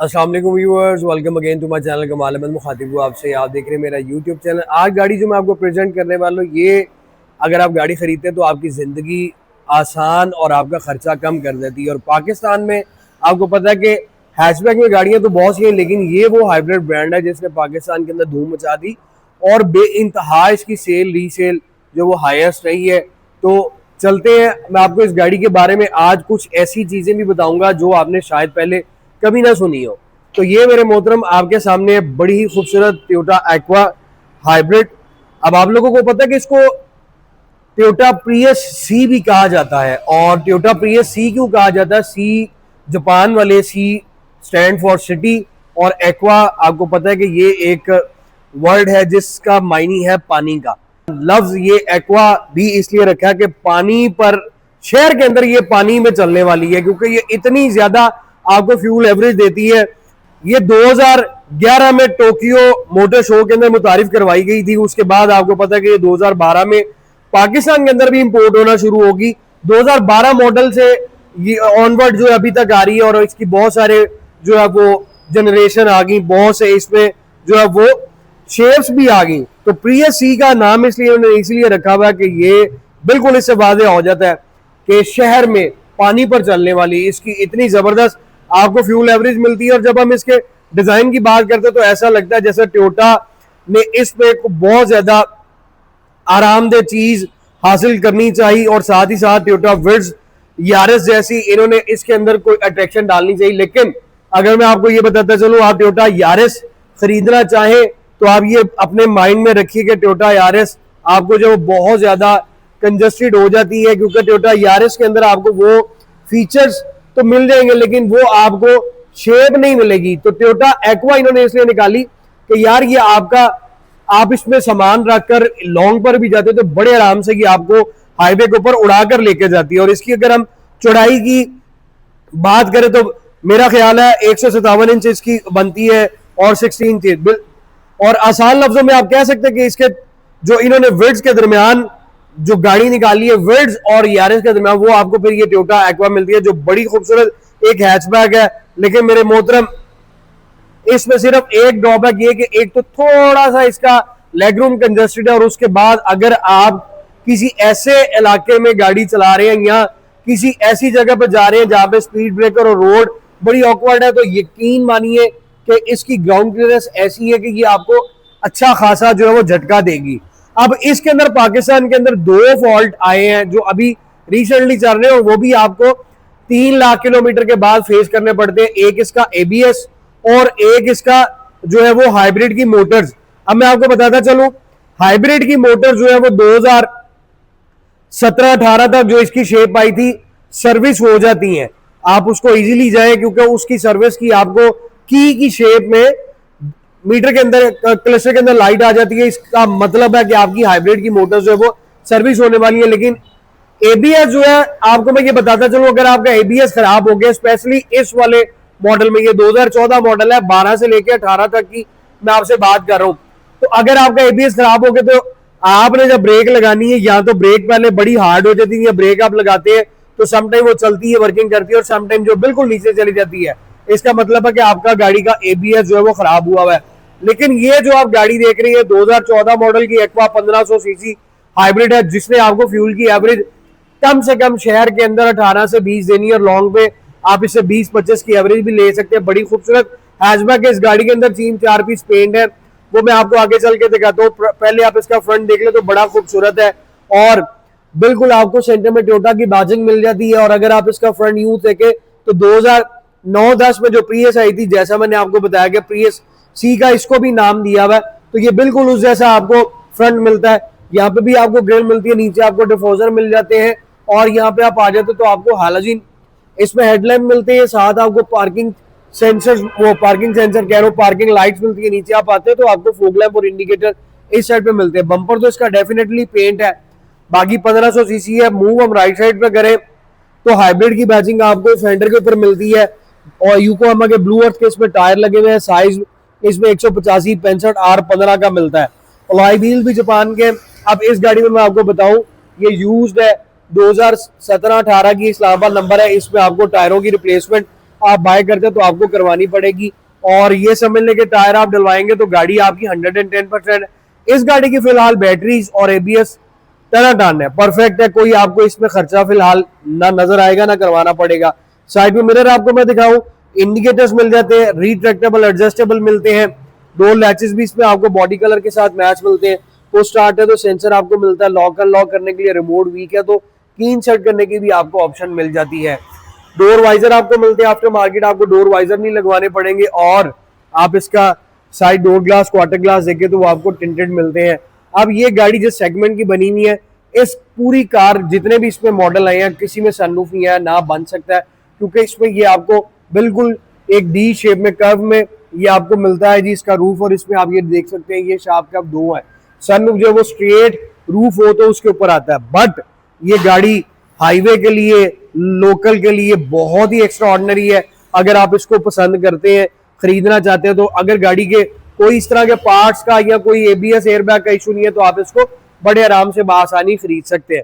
अस्सलाम वालेकुम viewers, welcome again to my channel Kamal Ahmad मुखातिब हूँ आपसे। आप देख रहे हैं मेरा यूट्यूब चैनल। आज गाड़ी जो मैं आपको प्रेजेंट करने वाला हूँ, ये अगर आप गाड़ी खरीदते हैं तो आपकी ज़िंदगी आसान और आपका खर्चा कम कर देती है। और पाकिस्तान में आपको पता है कि हैचबैक में गाड़ियाँ तो बहुत सी हैं, लेकिन ये वो हाइब्रिड ब्रांड है जिसने पाकिस्तान के अंदर धूम मचा दी और बेइंतहा इसकी सेल रीसेल जो वो हाईएस्ट रही है। तो चलते हैं, मैं आपको इस गाड़ी के बारे में आज कुछ ऐसी चीज़ें भी बताऊंगा जो आपने शायद पहले कभी ना सुनी हो। तो ये मेरे मोहतरम आपके सामने बड़ी ही खूबसूरत टोयोटा एक्वा हाइब्रिड। अब आप लोगों को पता है कि इसको टोयोटा प्रियस सी भी कहा जाता है। और टोयोटा प्रियस सी क्यों कहा जाता है? सी जापान वाले सी स्टैंड फॉर सिटी, और एक्वा आपको पता है कि ये एक वर्ड है जिसका मायनी है पानी का। लफ्ज ये एक्वा भी इसलिए रखा है कि पानी पर, शहर के अंदर ये पानी में चलने वाली है क्योंकि ये इतनी ज्यादा आपको फ्यूल एवरेज देती है। ये 2011 में टोक्यो मोटर शो के अंदर मुतारिफ करवाई गई थी। उसके बाद आपको पता है कि ये 2012 में पाकिस्तान के अंदर भी इंपोर्ट होना शुरू होगी। 2012 मॉडल से ये ऑनवर्ड जो है अभी तक आ रही है और इसकी बहुत सारे जो है वो जनरेशन आ गई, बहुत से इसमें जो है वो शेप्स भी आ गई। तो प्रियस सी का नाम इसलिए रखा हुआ है कि ये बिल्कुल इससे वाज़ेह हो जाता है कि शहर में पानी पर चलने वाली इसकी इतनी जबरदस्त आपको फ्यूल एवरेज मिलती है। और जब हम इसके डिजाइन की बात करते हैं तो ऐसा लगता है जैसे टोयोटा ने इस पे बहुत ज्यादा आरामदेह चीज हासिल करनी चाहिए और साथ ही साथ टोयोटा विड्स यारिस जैसी इन्होंने इसके अंदर कोई अट्रैक्शन डालनी चाहिए। लेकिन अगर मैं आपको ये बताता चलूं, आप टोयोटा यारिस खरीदना चाहें तो आप ये अपने माइंड में रखिए कि टोयोटा यारिस आपको जो बहुत ज्यादा कंजस्टेड हो जाती है, क्योंकि टोयोटा यारिस के अंदर आपको वो फीचर्स तो मिल जाएंगे लेकिन वो आपको शेप नहीं मिलेगी। तो टोयोटा एक्वा इन्होंने इसलिए निकाली कि यार ये आपका, आप इसमें सामान रखकर लॉन्ग पर भी जाते हो तो बड़े आराम से ये आपको हाईवे के ऊपर उड़ाकर लेके जाती है। और इसकी अगर हम चौड़ाई की बात करें तो मेरा ख्याल है 157 इंच इसकी बनती है और 16 इंच। और आसान लफ्जों में आप कह सकते हैं कि इसके जो इन्होंने विड्स के दरमियान जो गाड़ी निकाली है, विड्स और यारिस के दरमियान, वो आपको फिर ये टोयोटा एक्वा मिलती है जो बड़ी खूबसूरत एक हैचबैक है। लेकिन मेरे मोहतरम इसमें सिर्फ एक ड्रॉबैक ये कि एक तो थोड़ा सा इसका लेग रूम कंजस्टेड है। और उसके बाद अगर आप किसी ऐसे इलाके में गाड़ी चला रहे हैं या किसी ऐसी जगह पर जा रहे हैं जहां पे स्पीड ब्रेकर और रोड बड़ी ऑकवर्ड है, तो यकीन मानिए कि इसकी ग्राउंड क्लियरेंस ऐसी है कि ये आपको अच्छा खासा जो है वो झटका देगी। अब इसके अंदर पाकिस्तान के अंदर दो फॉल्ट आए हैं जो अभी रिसेंटली चल रहे हैं और वो भी आपको 3 लाख किलोमीटर के बाद फेस करने पड़ते हैं। एक इसका एबीएस और एक इसका जो है वो हाइब्रिड की मोटर्स। अब मैं आपको बताता चलूं, हाइब्रिड की मोटर जो है वो 2017-18 तक जो इसकी शेप आई थी, सर्विस हो जाती है, आप उसको इजीली जाए क्योंकि उसकी सर्विस की आपको की शेप में मीटर के अंदर, क्लस्टर के अंदर लाइट आ जाती है। इसका मतलब है कि आपकी हाइब्रिड की मोटर जो है वो सर्विस होने वाली है। लेकिन एबीएस जो है, आपको मैं ये बताता चलूं, अगर आपका एबीएस खराब हो गया, स्पेशली इस वाले मॉडल में, ये 2014 मॉडल है, 12 से लेकर 18 तक की मैं आपसे बात कर रहा हूं, तो अगर आपका एबीएस खराब हो गया तो आपने जब ब्रेक लगानी है, या तो ब्रेक पहले बड़ी हार्ड हो जाती है, या ब्रेक आप लगाते हैं तो समटाइम वो चलती है, वर्किंग करती है, और समटाइम जो बिल्कुल नीचे चली जाती है। इसका मतलब है कि आपका गाड़ी का एबीएस जो है वो खराब हुआ है। लेकिन ये जो आप गाड़ी देख रही है 2014 मॉडल की एक्वा 1500 सीसी हाइब्रिड है, जिसने आपको फ्यूल की एवरेज कम से कम शहर के अंदर 18 से 20 देनी है, और लॉन्ग पे आप इससे 20-25 की एवरेज भी ले सकते हैं। बड़ी खूबसूरत हैचबैक है। इस गाड़ी के अंदर 3-4 पीस पेंट है, वो मैं आपको आगे चल के दिखाता हूँ। पहले आप इसका फ्रंट देख ले तो बड़ा खूबसूरत है और बिल्कुल आपको सेंटर में टोयोटा की बाजिंग मिल जाती है। और अगर आप इसका फ्रंट यूं देखें तो 2009-10 में जो प्रियस आई थी, जैसा मैंने आपको बताया कि प्रियस सी का इसको भी नाम दिया हुआ है, तो ये बिल्कुल उस जैसा आपको फ्रंट मिलता है। यहाँ पे भी आपको ग्रिल मिलती है, नीचे आपको डिफोजर मिल जाते हैं, और यहाँ पे आप आ जाते तो आपको हालाजीन इसमें हेडलैम्प मिलते हैं, साथ आपको पार्किंग सेंसर, वो पार्किंग सेंसर कह रहा हूँ, पार्किंग लाइट्स मिलती है। नीचे आप आते हैं तो आपको फॉग लैंप और इंडिकेटर इस साइड पे मिलते हैं। बम्पर तो इसका डेफिनेटली पेंट है, बाकी 1500 सीसी है। मूव हम राइट साइड पे करें तो हाइब्रिड की बैचिंग आपको फेंडर के ऊपर मिलती है, और यूकोहामा के ब्लू अर्थ के इसमें टायर लगे हुए हैं। साइज इसमें 185-65 R15 का मिलता है। अलॉय व्हील भी जापान के। अब इस गाड़ी में मैं आपको बताऊं, ये यूज्ड है, 2017-18 की इस्लामाबाद नंबर है। इसमें आपको टायरों की रिप्लेसमेंट आप बाय करते हैं तो आपको करवानी पड़ेगी। और ये समझ लें कि टायर आप डलवाएंगे तो गाड़ी आपकी 110%। इस गाड़ी की फिलहाल बैटरीज और एबीएस टना टन है, परफेक्ट है, कोई आपको इसमें खर्चा फिलहाल ना नजर आएगा ना करवाना पड़ेगा। साइड में मिरर आपको मैं दिखाऊं, इंडिकेटर्स मिल जाते हैं, रिट्रैक्टेबल एडजस्टेबल मिलते हैं, दो लैचेस भी इसमें आपको बॉडी कलर के साथ मैच मिलते हैं। वो स्टार्ट है तो सेंसर आपको मिलता है, लॉक अनलॉक करने के लिए रिमोट वीक है तो कीन सेट करने की भी आपको ऑप्शन मिल जाती है। डोर वाइजर आपको मिलते हैं आफ्टर मार्केट, आपको डोर वाइजर नहीं लगवाने पड़ेंगे। और आप इसका side door glass quarter glass देखे तो वो आपको टिंटेड मिलते हैं। अब ये गाड़ी जिस सेगमेंट की बनी हुई है, इस पूरी कार जितने भी इसमें मॉडल आए हैं किसी में सनरूफ नहीं है, ना बन सकता है, क्योंकि इसमें ये आपको बिल्कुल एक डी शेप में कर्व में ये आपको मिलता है जी इसका रूफ। और इसमें आप ये देख सकते हैं ये शार्प कप दो है, सनरूफ जो है वो स्ट्रेट रूफ हो तो उसके ऊपर आता है। बट ये गाड़ी हाईवे के लिए, लोकल के लिए बहुत ही एक्स्ट्रा ऑर्डिनरी है। अगर आप इसको पसंद करते हैं, खरीदना चाहते हैं, तो अगर गाड़ी के कोई इस तरह के पार्ट्स का या कोई एबीएस एयरबैग का इशू नहीं है तो आप इसको बड़े आराम से बासानी खरीद सकते हैं।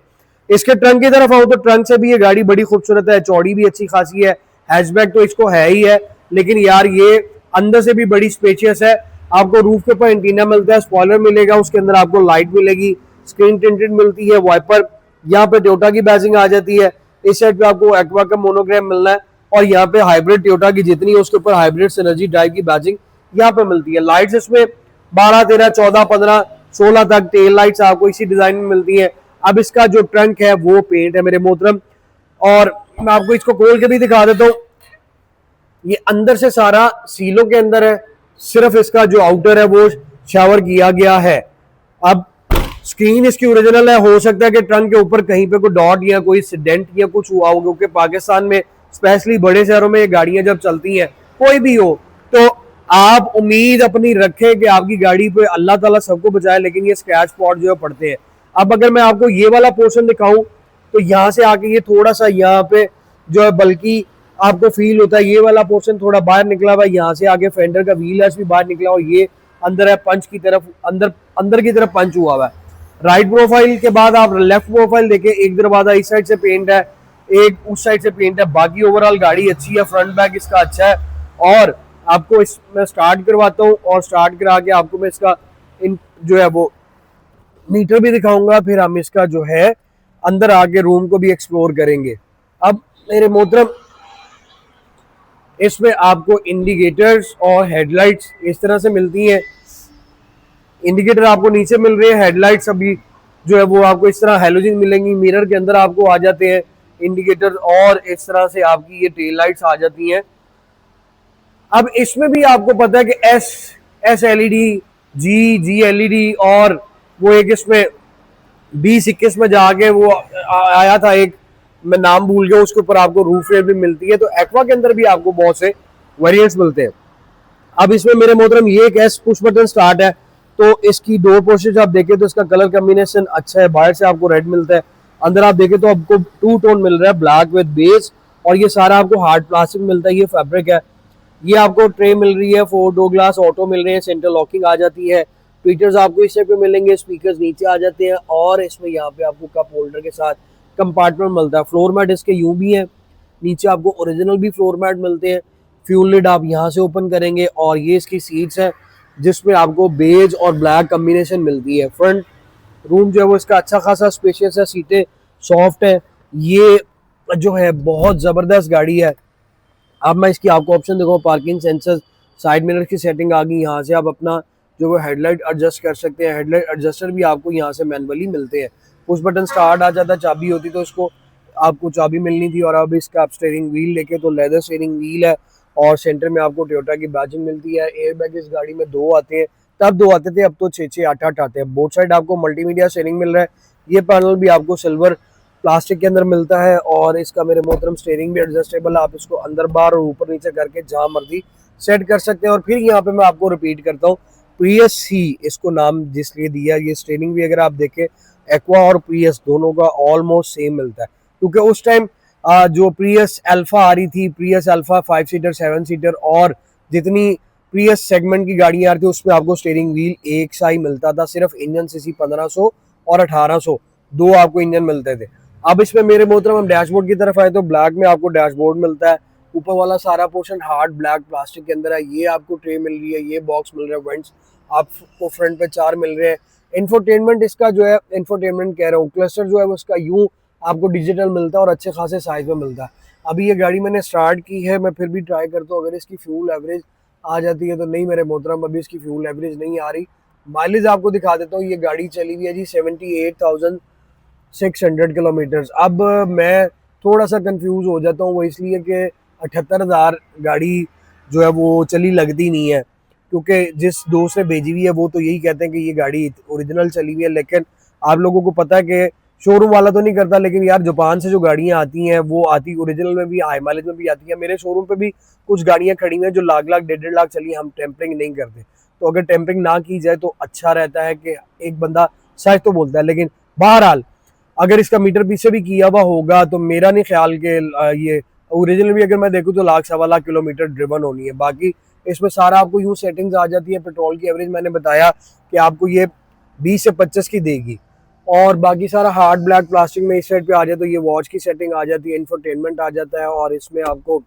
इसके ट्रंक की तरफ आओ तो ट्रंक से भी ये गाड़ी बड़ी खूबसूरत है, चौड़ी भी अच्छी खासी है, हैचबैक तो इसको है ही है, लेकिन यार ये अंदर से भी बड़ी स्पेशियस है। आपको रूफ के ऊपर एंटीना मिलता है, स्पॉइलर मिलेगा, उसके अंदर आपको लाइट मिलेगी, स्क्रीन टिंटेड मिलती है, वाइपर, यहाँ पे टोयोटा की बैजिंग आ जाती है। इस साइड पे आपको एक्वा का मोनोग्राम मिलना है और यहाँ पे हाइब्रिड टोयोटा की जितनी है उसके ऊपर हाइब्रिड सिनर्जी ड्राइव की बैजिंग यहाँ पे मिलती है। लाइट्स इसमें 12, 13, 14, 15, 16 तक टेल लाइट्स आपको इसी डिजाइन में मिलती है। अब इसका जो ट्रंक है वो पेंट है मेरे मोहतरम, और मैं आपको इसको खोल के भी दिखा देता हूँ। ये अंदर से सारा सीलों के अंदर है, सिर्फ इसका जो आउटर है वो शावर किया गया है। अब स्क्रीन इसकी ओरिजिनल है, हो सकता है कि ट्रंक के ऊपर कहीं पे कोई डॉट या कोई डेंट या कुछ हुआ हो, क्योंकि पाकिस्तान में स्पेशली बड़े शहरों में ये गाड़ियां जब चलती हैं कोई भी हो तो आप उम्मीद अपनी रखें कि आपकी गाड़ी पे अल्लाह ताला सबको बचाए, लेकिन ये स्क्रैच स्पॉट जो है पड़ते हैं। अब अगर मैं आपको ये वाला पोर्शन दिखाऊं तो यहाँ से आके ये थोड़ा सा यहाँ पे जो है बल्कि आपको फील होता है, ये वाला पोर्शन थोड़ा बाहर निकला हुआ है, यहाँ से आगे फेंडर का व्हील भी बाहर निकला और ये अंदर है पंच की तरफ, अंदर की तरफ पंच हुआ हुआ है। राइट प्रोफाइल के बाद आप लेफ्ट प्रोफाइल देखें, एक दरवाजा इस साइड से पेंट है, एक उस साइड से पेंट है, बाकी ओवरऑल गाड़ी अच्छी है, फ्रंट बैक इसका अच्छा है। और आपको इसमें स्टार्ट करवाता हूँ और स्टार्ट करा के आपको मैं इसका जो है वो मीटर भी दिखाऊंगा, फिर हम इसका जो है अंदर आके रूम को भी एक्सप्लोर करेंगे। अब मेरे मोहतरम इसमें आपको इंडिकेटर्स और हेडलाइट्स इस तरह से मिलती हैं। इंडिकेटर आपको नीचे मिल रहे हैं, हेडलाइट्स अभी जो है वो आपको इस तरह हेलोजन मिलेंगी, मिरर के अंदर आपको आ जाते हैं इंडिकेटर, और इस तरह से आपकी ये टेल लाइट्स आ जाती हैं। अब इसमें भी आपको पता है कि एस एलईडी, जी एलईडी, और वो एक इसमें 2021 में जाके वो आया था एक, मैं नाम भूल गया, उसके ऊपर आपको रूफ रेट भी मिलती है। तो एक्वा के अंदर भी आपको बहुत से वेरिएंट्स मिलते हैं। अब इसमें मेरे मोहतरम ये एक एस पुश बटन स्टार्ट है, तो इसकी डोर पोस्टर आप देखें तो इसका कलर कॉम्बिनेशन अच्छा है, बाहर से आपको रेड मिलता है, अंदर आप देखें तो आपको टू टोन मिल रहा है, ब्लैक विद बेस, और ये सारा आपको हार्ड प्लास्टिक मिलता है, ये फैब्रिक है। ये आपको ट्रे मिल रही है, 4 डोर ग्लास ऑटो मिल रहे हैं, सेंटर लॉकिंग आ जाती है, ट्विटर्स आपको इस पे मिलेंगे, स्पीकर्स नीचे आ जाते हैं, और इसमें यहाँ पे आपको कप होल्डर के साथ कंपार्टमेंट मिलता है। फ्लोर मैट इसके यूं भी है, नीचे आपको ओरिजिनल भी फ्लोर मैट मिलते हैं। फ्यूल लिड आप यहाँ से ओपन करेंगे, और ये इसकी सीट्स है जिसमें आपको बेज और ब्लैक कॉम्बिनेशन मिलती है। फ्रंट रूम जो है वो इसका अच्छा खासा स्पेशियस है, सीटें सॉफ्ट है, ये जो है बहुत ज़बरदस्त गाड़ी है। अब मैं इसकी आपको ऑप्शन देखो, पार्किंग सेंसर, साइड मिरर की सेटिंग आ गई, यहाँ से आप अपना जो वो हेडलाइट एडजस्ट कर सकते हैं। हेडलाइट एडजस्टर भी आपको यहाँ से मैनुअली मिलते हैं। पुश बटन स्टार्ट आ जाता है, चाबी होती तो इसको आपको चाबी मिलनी थी, और अब इसका आप स्टीयरिंग व्हील लेके तो लेदर स्टीयरिंग व्हील है, और सेंटर में आपको टोयोटा की बैजिंग मिलती है। एयर बैग इस गाड़ी में 2 आते हैं, तब 2 आते थे, अब तो 6, 8 आते हैं। बोथ साइड आपको मल्टीमीडिया स्टीयरिंग मिल रहा है, ये पैनल भी आपको सिल्वर प्लास्टिक के अंदर मिलता है, और इसका मेरे मोहतरम स्टीयरिंग भी एडजस्टेबल, आप इसको अंदर बाहर और ऊपर नीचे करके जहां मर्जी सेट कर सकते हैं। और फिर यहाँ पे मैं आपको रिपीट करता हूँ, प्रियस सी इसको नाम जिसलिए दिया, ये स्टीयरिंग भी अगर आप देखें एक्वा और प्रियस दोनों का ऑलमोस्ट सेम मिलता है, क्योंकि उस टाइम जो प्रियस अल्फा आ रही थी, प्रियस अल्फा 5 सीटर 7 सीटर और जितनी प्रियस सेगमेंट की गाड़ियां आ रही थी उसमें आपको स्टीयरिंग व्हील एक सा ही मिलता था, सिर्फ इंजन सीसी 1500 और 1800 दो आपको इंजन मिलते थे। अब इसमें मेरे मोहतरम हम डैशबोर्ड की तरफ आए तो ब्लैक में आपको डैशबोर्ड मिलता है, ऊपर वाला सारा पोर्शन हार्ड ब्लैक प्लास्टिक के अंदर है। ये आपको ट्रे मिल रही है, ये बॉक्स मिल रहा है, वेंट्स आपको फ्रंट पे 4 मिल रहे हैं। इंफोटेनमेंट इसका जो है, इंफोटेनमेंट कह रहा हूँ, क्लस्टर जो है उसका यूं आपको डिजिटल मिलता है और अच्छे खासे साइज में मिलता है। अभी ये गाड़ी मैंने स्टार्ट की है, मैं फिर भी ट्राई करता हूँ अगर इसकी फ्यूल एवरेज आ जाती है तो। नहीं मेरे मोहतरम, अभी इसकी फ्यूल एवरेज नहीं आ रही। माइलेज आपको दिखा देता हूँ। ये गाड़ी चली हुई है जी 78,600 किलोमीटर। अब मैं थोड़ा सा कंफ्यूज हो जाता हूँ, वो इसलिए कि 78,000 गाड़ी जो है वो चली लगती नहीं है, क्योंकि जिस दोस्त ने भेजी हुई है वो तो यही कहते हैं कि ये गाड़ी ओरिजिनल चली हुई है। लेकिन आप लोगों को पता है कि शोरूम वाला तो नहीं करता, लेकिन यार जापान से जो गाड़ियाँ आती हैं वो आती ओरिजिनल में भी, हाई माइलेज में भी आती है। मेरे शोरूम पे भी कुछ गाड़ियाँ खड़ी हुई हैं जो लाख लाख 1.5 लाख चली, हम टेम्परिंग नहीं करते। तो अगर टेम्परिंग ना की जाए तो अच्छा रहता है कि एक बंदा सच तो बोलता है। लेकिन बहरहाल अगर इसका मीटर पीछे भी किया हुआ होगा तो मेरा नहीं ख्याल कि ये ओरिजिनल भी अगर मैं देखूँ तो लाख सवा लाख किलोमीटर ड्रिवन होनी है। बाकी इसमें सारा आपको यूँ सेटिंग्स आ जाती है। पेट्रोल की एवरेज मैंने बताया कि आपको ये 20 से 25 की देगी, और बाकी सारा हार्ड ब्लैक प्लास्टिक में इस साइड पे आ जाए तो ये वॉच की सेटिंग आ जाती है, इंफोटेनमेंट आ जाता है, और इसमें आपको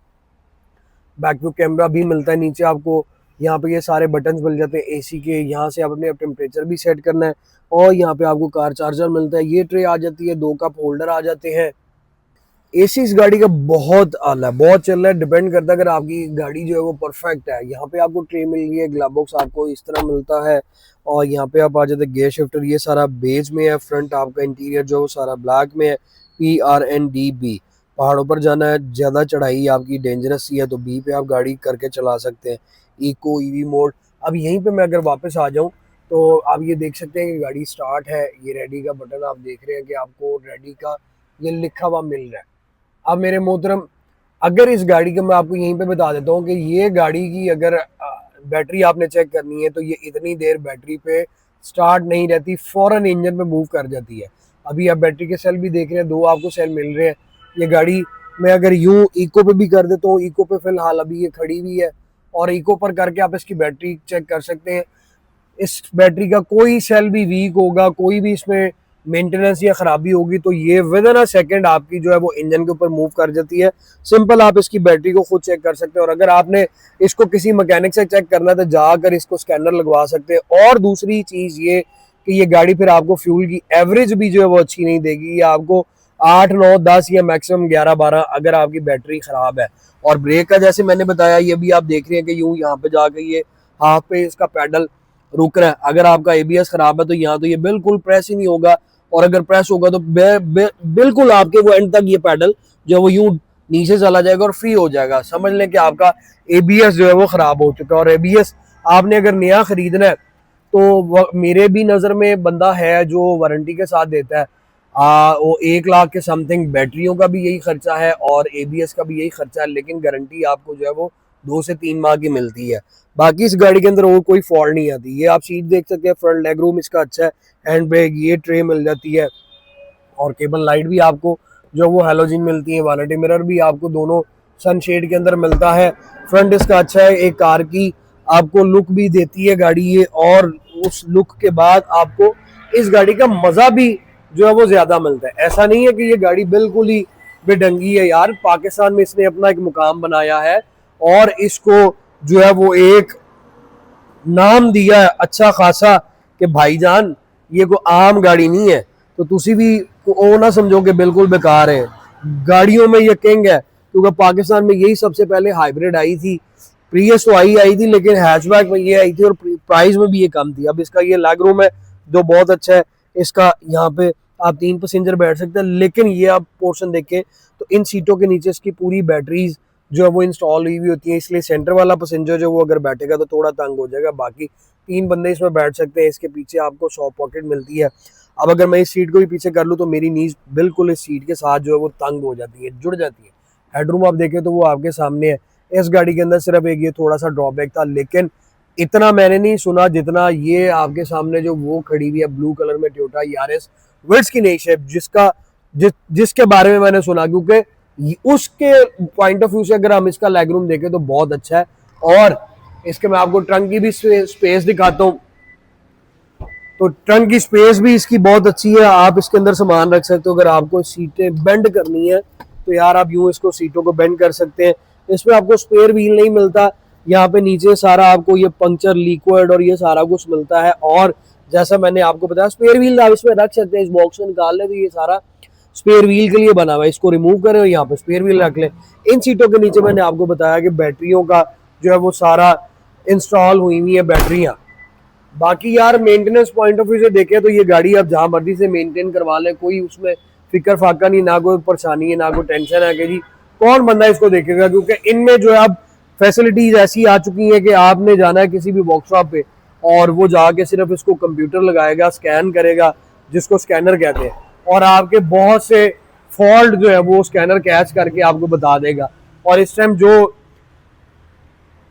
बैक व्यू कैमरा भी मिलता है। नीचे आपको यहाँ पे ये सारे बटन्स मिल जाते हैं एसी के, यहाँ से आप अपने टेम्परेचर भी सेट करना है, और यहाँ पे आपको कार चार्जर मिलता है। ये ट्रे आ जाती है, 2 कप होल्डर आ जाते हैं। एसी इस गाड़ी का बहुत आला है, बहुत चल रहा है, डिपेंड करता है अगर आपकी गाड़ी जो है वो परफेक्ट है। यहाँ पे आपको ट्रे मिल रही है, ग्लव बॉक्स आपको इस तरह मिलता है, और यहाँ पे आप आ जाते हैं गियर शिफ्टर, ये सारा बेज में है। फ्रंट आपका इंटीरियर जो है वो सारा ब्लैक में है। PRNDB, पहाड़ों पर जाना है, ज़्यादा चढ़ाई आपकी डेंजरस ही है तो बी पे आप गाड़ी करके चला सकते हैं। Eco EV mode. अब यहीं पे मैं अगर वापस आ जाऊँ तो आप ये देख सकते हैं कि गाड़ी स्टार्ट है। ये रेडी का बटन आप देख रहे हैं कि आपको रेडी का ये लिखा हुआ मिल रहा है। अब मेरे मोहतरम, अगर इस गाड़ी का मैं आपको यहीं पे बता देता हूँ कि ये गाड़ी की अगर बैटरी आपने चेक करनी है तो ये इतनी देर बैटरी पे स्टार्ट नहीं रहती, फ़ौरन इंजन पे मूव कर जाती है। अभी आप बैटरी के सेल भी देख रहे हैं, 2 आपको सेल मिल रहे हैं। ये गाड़ी मैं अगर यूं इको पे भी कर देता हूँ, इको पे फिलहाल अभी ये खड़ी हुई है, और इको पर करके आप इसकी बैटरी चेक कर सकते हैं। इस बैटरी का कोई सेल भी वीक होगा, कोई भी इसमें मेंटेनेंस या खराबी होगी तो ये विद इन अ सेकेंड आपकी जो है वो इंजन के ऊपर मूव कर जाती है। सिंपल आप इसकी बैटरी को खुद चेक कर सकते हैं, और अगर आपने इसको किसी मैकेनिक से चेक करना है तो जाकर इसको स्कैनर लगवा सकते हैं। और दूसरी चीज़ ये कि ये गाड़ी फिर आपको फ्यूल की एवरेज भी जो है वो अच्छी नहीं देगी, ये आपको 8, 9, 10 या मैक्सिमम 11, 12 अगर आपकी बैटरी ख़राब है। और ब्रेक का जैसे मैंने बताया, ये भी आप देख रहे हैं कि यूँ यहाँ पे जाकर ये हाफ पे इसका पैडल रुक रहा है। अगर आपका ABS खराब है तो यहाँ तो ये बिल्कुल प्रेस ही नहीं होगा, और अगर प्रेस होगा तो बिल्कुल आपके वो एंड तक ये पैडल जो वो यूं नीचे चला जाएगा और फ्री हो जाएगा। समझ लें कि आपका ABS जो है वो खराब हो चुका है। और ABS आपने अगर नया खरीदना है तो मेरे भी नज़र में बंदा है जो वारंटी के साथ देता है, वो 1 लाख के समथिंग, बैटरियों का भी यही खर्चा है और ABS का भी यही खर्चा है, लेकिन गारंटी आपको जो है वो 2 से 3 माह की मिलती है। बाकी इस गाड़ी के अंदर और कोई फॉल्ट नहीं आती। ये आप सीट देख सकते हैं, फ्रंट लेग रूम इसका अच्छा है, हैंड ब्रेक, ये ट्रे मिल जाती है, और केबल लाइट भी आपको जो वो हैलोजन मिलती है। वैनिटी मिरर भी आपको दोनों सनशेड के अंदर मिलता है। फ्रंट इसका अच्छा है, एक कार की आपको लुक भी देती है गाड़ी ये, और उस लुक के बाद आपको इस गाड़ी का मज़ा भी जो है वो ज़्यादा मिलता है। ऐसा नहीं है कि ये गाड़ी बिल्कुल ही बेढंगी है यार, पाकिस्तान में इसने अपना एक मुकाम बनाया है और इसको जो है वो एक नाम दिया है अच्छा खासा कि भाईजान ये कोई आम गाड़ी नहीं है। तो तुसी भी वो ना समझो कि बिल्कुल बेकार है, गाड़ियों में ये किंग है, क्योंकि पाकिस्तान में यही सबसे पहले हाइब्रिड आई थी। प्रियस तो आई थी, लेकिन हैचबैक में ये आई थी और प्राइस में भी ये कम थी। अब इसका ये लेग रूम है जो बहुत अच्छा है, इसका यहाँ पे आप 3 पैसेंजर बैठ सकते हैं। लेकिन ये आप पोर्शन देखें तो इन सीटों के नीचे इसकी पूरी बैटरीज जो है वो इंस्टॉल हुई होती है, इसलिए सेंटर वाला पैसेंजर जो वो अगर बैठेगा तो थोड़ा तंग हो जाएगा। बाकी 3 बंदे इसमें बैठ सकते हैं। इसके पीछे आपको 100 पॉकेट मिलती है। अब अगर मैं इस सीट को भी पीछे कर लूँ तो मेरी नीज बिल्कुल इस सीट के साथ जो है वो तंग हो जाती है, जुड़ जाती है। हेडरूम आप देखें तो वो आपके सामने है। इस गाड़ी के अंदर सिर्फ एक ये थोड़ा सा ड्रॉबैक था, लेकिन इतना मैंने नहीं सुना जितना ये आपके सामने जो वो खड़ी हुई है ब्लू कलर में टोयोटा यारिस विड्स की नई शेप, जिसके बारे में मैंने सुना, क्योंकि उसके पॉइंट ऑफ व्यू से अगर हम इसका लेग रूम देखें तो बहुत अच्छा है। और इसके मैं आपको ट्रंक की भी स्पेस दिखाता हूँ, तो ट्रंक की स्पेस भी इसकी बहुत अच्छी है, आप इसके अंदर सामान रख सकते हो। अगर आपको सीटें बेंड करनी है तो यार आप यूं इसको सीटों को बेंड कर सकते हैं। इसमें आपको स्पेयर व्हील नहीं मिलता। यहाँ पे नीचे सारा आपको ये पंक्चर लिक्विड और ये सारा कुछ मिलता है। और जैसा मैंने आपको बताया स्पेयर व्हील आप इसमें रख सकते हैं, इस बॉक्स में निकाल ले तो ये सारा स्पेयर व्हील के लिए बना हुआ है, इसको रिमूव करें और यहाँ पे स्पेयर व्हील रख लें। इन सीटों के नीचे मैंने आपको बताया कि बैटरियों का जो है वो सारा इंस्टॉल हुई हुई है बैटरियां। बाकी यार मेंटेनेंस पॉइंट ऑफ व्यू से देखें तो ये गाड़ी आप जहां मर्जी से मेंटेन करवा लें, कोई उसमें फिक्र फाका नहीं, ना कोई परेशानी है, ना कोई टेंशन है कि जी कौन बंदा इसको देखेगा, क्योंकि इनमें जो है अब फैसिलिटीज ऐसी आ चुकी हैं कि आपने जाना है किसी भी वर्कशॉप पे और वो जाके सिर्फ इसको कंप्यूटर लगाएगा, स्कैन करेगा, जिसको स्कैनर कहते हैं, और आपके बहुत से फॉल्ट जो है वो स्कैनर कैच करके आपको बता देगा। और इस टाइम जो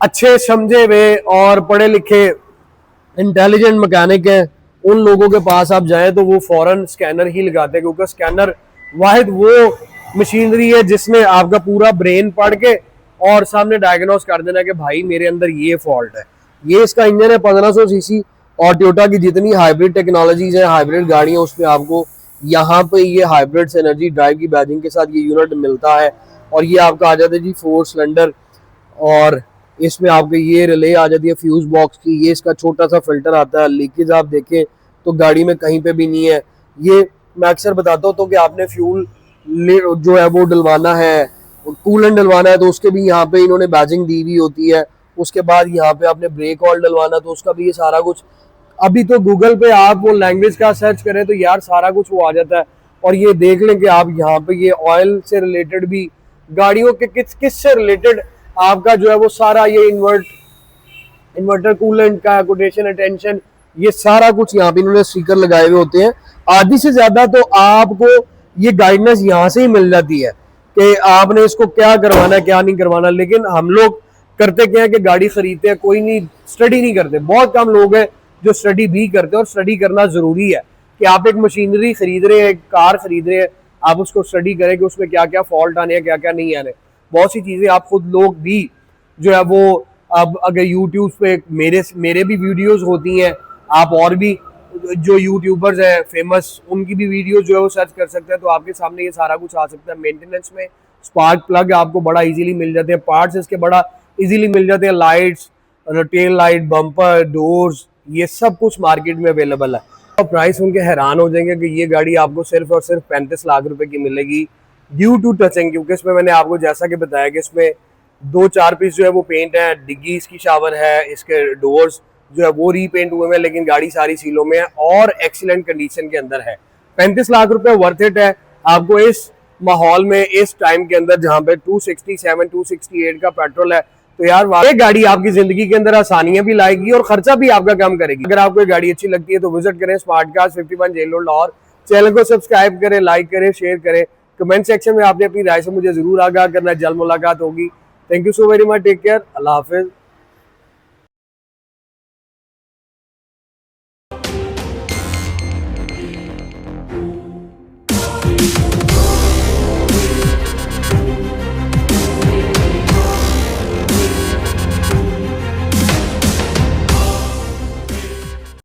अच्छे समझे हुए और पढ़े लिखे इंटेलिजेंट मैकेनिक है, उन लोगों के पास आप जाएं तो वो फौरन स्कैनर ही लगाते हैं, क्योंकि स्कैनर वाहिद वो मशीनरी है जिसने आपका पूरा ब्रेन पढ़ के और सामने डायग्नोस कर देना कि भाई मेरे अंदर ये फॉल्ट है। ये इसका इंजन है 1500 सीसी, और टोयोटा की जितनी हाइब्रिड टेक्नोलॉजीज है, हाइब्रिड गाड़ियां, उसमें आपको यहाँ पे ये हाइब्रिड एनर्जी ड्राइव की बैजिंग के साथ ये यूनिट मिलता है। और ये आपका आ जाता है जी 4 सिलेंडर, और इसमें आपके ये रिले आ जाती है फ्यूज बॉक्स की। ये इसका छोटा सा फिल्टर आता है, लीकेज आप देखें तो गाड़ी में कहीं पे भी नहीं है। ये मैं अक्सर बताता हूँ तो कि आपने फ्यूल जो है वो डलवाना है, कूलेंट डलवाना है, तो उसके भी यहाँ पे इन्होंने बैजिंग दी हुई होती है। उसके बाद यहाँ पे आपने ब्रेक ऑयल डलवाना, तो उसका भी ये सारा कुछ, अभी तो गूगल पे आप वो लैंग्वेज का सर्च करें तो यार सारा कुछ वो आ जाता है। और ये देख लें कि आप यहाँ पे ये ऑयल से रिलेटेड भी, गाड़ियों के किस से रिलेटेड आपका जो है वो सारा ये इन्वर्टर कूलेंट का कोटेशन अटेंशन, ये सारा कुछ यहाँ पे इन्होंने स्टिकर लगाए हुए होते हैं। आधी से ज्यादा तो आपको ये गाइडेंस यहाँ से ही मिल जाती है कि आपने इसको क्या करवाना है क्या नहीं करवाना। लेकिन हम लोग करते क्या है कि गाड़ी खरीदते हैं, कोई नहीं स्टडी नहीं करते। बहुत कम लोग हैं जो स्टडी भी करते हैं, और स्टडी करना जरूरी है कि आप एक मशीनरी खरीद रहे हैं, एक कार खरीद रहे हैं, आप उसको स्टडी करें कि उसमें क्या क्या फॉल्ट आने हैं, क्या क्या नहीं आने। बहुत सी चीजें आप खुद लोग भी जो है वो, अब अगर यूट्यूब पे मेरे भी वीडियोस होती हैं, आप और भी जो यूट्यूबर्स हैं फेमस, उनकी भी वीडियो जो है वो सर्च कर सकते हैं, तो आपके सामने ये सारा कुछ आ सकता है। मेंटेनेंस में स्पार्क प्लग आपको बड़ा इजीली मिल जाते हैं, पार्ट्स इसके बड़ा इजीली मिल जाते हैं, lights, tail light, bumper, doors, ये सब कुछ मार्केट में अवेलेबल है। और प्राइस उनके हैरान हो जाएंगे कि ये गाड़ी आपको सिर्फ और सिर्फ 35 लाख रुपए की मिलेगी ड्यू टू टचिंग, क्योंकि इसमें मैंने आपको जैसा कि बताया कि इसमें 2-4 पीस जो है वो पेंट है, डिग्गी इसकी शावर है, इसके डोर्स जो है वो रीपेंट हुए हैं, लेकिन गाड़ी सारी सीलों में है और एक्सीलेंट कंडीशन के अंदर है। 35 लाख रुपए वर्थ इट है आपको इस माहौल में, इस टाइम के अंदर जहां पे 267 268 का पेट्रोल है। तो यार ये गाड़ी आपकी जिंदगी के अंदर आसानियां भी लाएगी और खर्चा भी आपका कम करेगी। अगर आपको ये गाड़ी अच्छी लगती है तो विजिट करें smart cars 51 jail road Lahore. Channel को सब्सक्राइब करें, लाइक करें, शेयर करें। कमेंट सेक्शन में आपने अपनी राय से मुझे जरूर आगाह करना। जल्द मुलाकात होगी। Thank you so very much, take care, अल्लाह हाफिज।